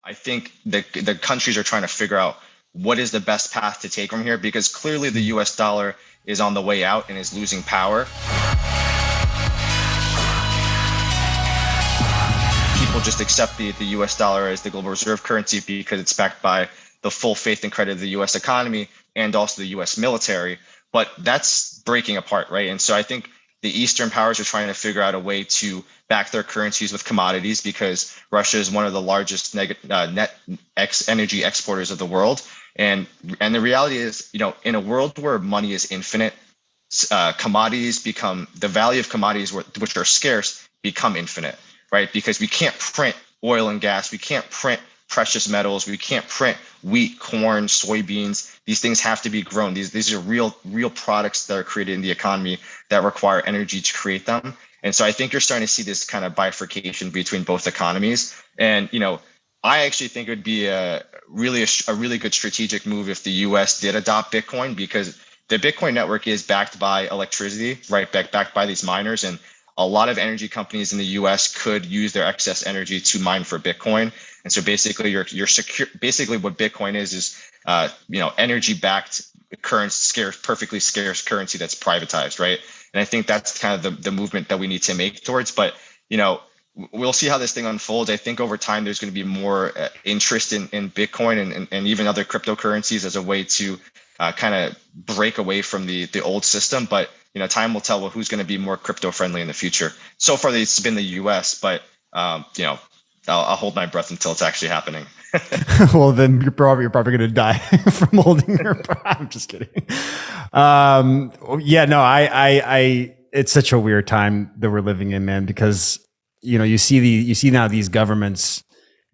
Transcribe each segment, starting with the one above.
I think the countries are trying to figure out what is the best path to take from here, because clearly the US dollar is on the way out and is losing power. People just accept the US dollar as the global reserve currency because it's backed by the full faith and credit of the US economy and also the US military. But that's breaking apart, right? And so I think the Eastern powers are trying to figure out a way to back their currencies with commodities, because Russia is one of the largest net energy exporters of the world. And the reality is, in a world where money is infinite, commodities become, the value of commodities, which are scarce, become infinite, right? Because we can't print oil and gas, we can't print precious metals, we can't print wheat, corn, soybeans. These things have to be grown. These are real products that are created in the economy that require energy to create them. And so I think you're starting to see this kind of bifurcation between both economies. And I actually think it would be a really good strategic move if the US did adopt Bitcoin, because the Bitcoin network is backed by electricity, right? Backed by these miners. And a lot of energy companies in the US could use their excess energy to mine for Bitcoin. And so basically you're secure. Basically what Bitcoin is energy-backed perfectly scarce currency that's privatized, right? And I think that's kind of the movement that we need to make towards. But we'll see how this thing unfolds. I think over time there's going to be more interest in Bitcoin and even other cryptocurrencies as a way to kind of break away from the old system. But time will tell who's going to be more crypto friendly in the future. So far, it's been the U.S., but I'll hold my breath until it's actually happening. Well, then you're probably going to die from holding your breath. I'm just kidding. It's such a weird time that we're living in, man, because you see now these governments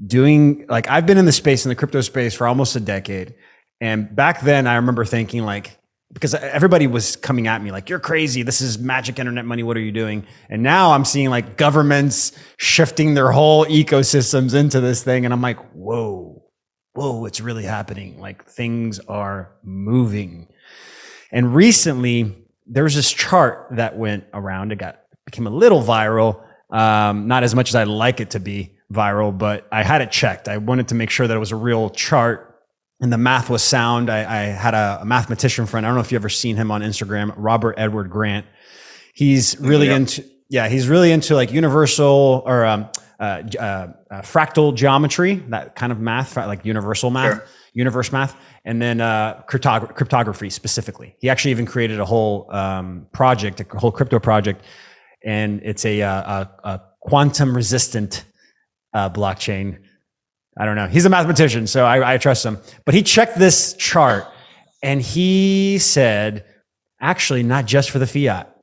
doing, like, I've been in the crypto space for almost a decade. And back then I remember thinking, like, because everybody was coming at me like, you're crazy, this is magic internet money, what are you doing? And now I'm seeing like governments shifting their whole ecosystems into this thing. And I'm like, whoa, it's really happening. Like, things are moving. And recently there was this chart that went around. Became a little viral. Not as much as I'd like it to be viral, but I had it checked. I wanted to make sure that it was a real chart and the math was sound. I had a mathematician friend. I don't know if you've ever seen him on Instagram, Robert Edward Grant. He's really into like universal or fractal geometry, that kind of math, like universal math, sure. Universe math, and then cryptography specifically. He actually even created a whole project, a whole crypto project, and it's a quantum resistant blockchain. I don't know. He's a mathematician, so I trust him. But he checked this chart and he said, actually, not just for the fiat.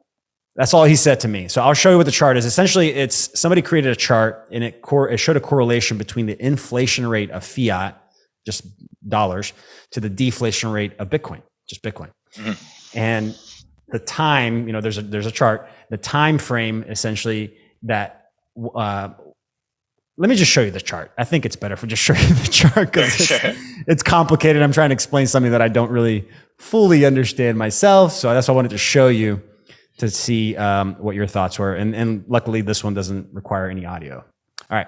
That's all he said to me. So I'll show you what the chart is. Essentially, it's somebody created a chart and it showed a correlation between the inflation rate of fiat, just dollars, to the deflation rate of Bitcoin, just Bitcoin. Mm-hmm. And the time, there's a chart, the time frame essentially that let me just show you the chart. I think it's better if we just show you the chart because it's complicated. I'm trying to explain something that I don't really fully understand myself. So that's why I wanted to show you to see what your thoughts were. And luckily this one doesn't require any audio. All right.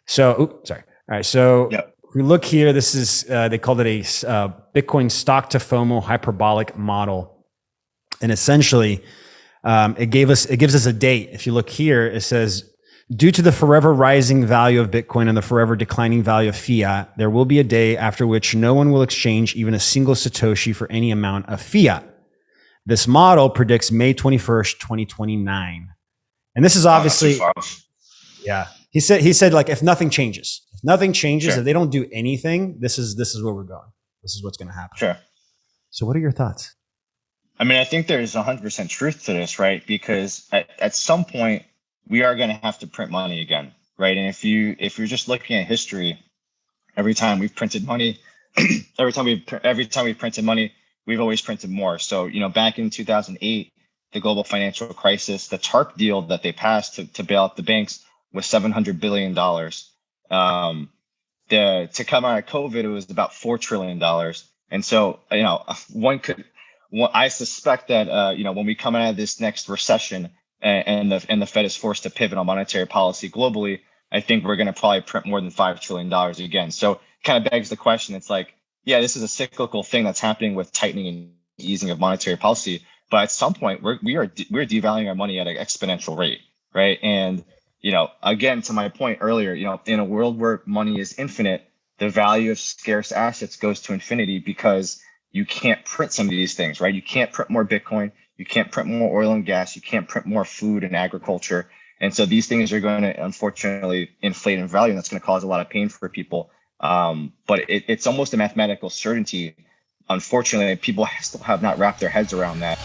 So, All right. So if we look here, this is, they called it a Bitcoin stock to FOMO hyperbolic model. And essentially it gives us a date. If you look here, it says, due to the forever rising value of Bitcoin and the forever declining value of fiat, there will be a day after which no one will exchange even a single Satoshi for any amount of fiat. This model predicts May 21st, 2029. And this is obviously, he said like, if nothing changes, sure. If they don't do anything, this is where we're going. This is what's going to happen. Sure. So what are your thoughts? I mean, I think there's 100% truth to this, right? Because at some point, we are going to have to print money again, right? And if you're just looking at history, every time we've printed money, every time we've printed money, we've always printed more. So, back in 2008, the global financial crisis, the TARP deal that they passed to bail out the banks was $700 billion. To come out of COVID, it was about $4 trillion. And so, I suspect that, when we come out of this next recession, and the Fed is forced to pivot on monetary policy globally, I think we're going to probably print more than $5 trillion again. So it kind of begs the question. It's like, yeah, this is a cyclical thing that's happening with tightening and easing of monetary policy. But at some point, we're devaluing our money at an exponential rate, right? And again, to my point earlier, in a world where money is infinite, the value of scarce assets goes to infinity because you can't print some of these things, right? You can't print more Bitcoin, you can't print more oil and gas, you can't print more food and agriculture. And so these things are going to unfortunately inflate in value, and that's going to cause a lot of pain for people. But it's almost a mathematical certainty. Unfortunately, people still have not wrapped their heads around that.